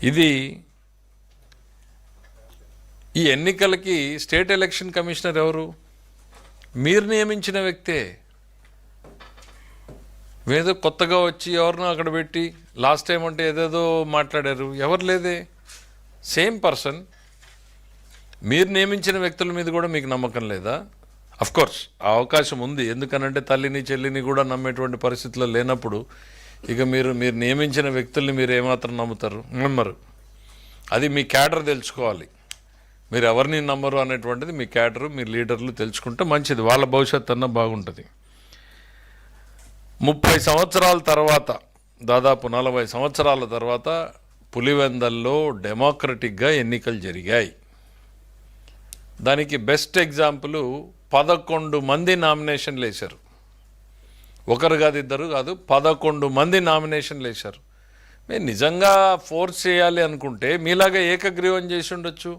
ఇది ఈ ఎన్నికలకి స్టేట్ ఎలక్షన్ కమిషనర్ ఎవరు? మీరు నియమించిన వ్యక్తే. ఏదో కొత్తగా వచ్చి ఎవరినో అక్కడ పెట్టి లాస్ట్ టైం అంటే ఏదేదో మాట్లాడారు. ఎవరు లేదే, సేమ్ పర్సన్. మీరు నియమించిన వ్యక్తుల మీద కూడా మీకు నమ్మకం లేదా? కోర్స్ ఆ అవకాశం ఉంది, ఎందుకనంటే తల్లిని చెల్లిని కూడా నమ్మేటువంటి పరిస్థితుల్లో లేనప్పుడు ఇక మీరు నియమించిన వ్యక్తుల్ని మీరు ఏమాత్రం నమ్మరు. అది మీ క్యాడర్ తెలుసుకోవాలి. మీరు ఎవరిని నమ్మరు అనేటువంటిది మీ క్యాడరు, మీ లీడర్లు తెలుసుకుంటే మంచిది, వాళ్ళ భవిష్యత్తు అన్న బాగుంటుంది. 30 సంవత్సరాల తర్వాత, దాదాపు 40 సంవత్సరాల తర్వాత పులివెందల్లో డెమోక్రటిక్గా ఎన్నికలు జరిగాయి. దానికి బెస్ట్ ఎగ్జాంపుల్ 11 మంది నామినేషన్లు వేశారు. ఒకరు కాదు, ఇద్దరు కాదు, 11 మంది నామినేషన్లు వేశారు. మీరు నిజంగా ఫోర్స్ చేయాలి అనుకుంటే మీలాగా ఏకగ్రీవం చేసి ఉండొచ్చు.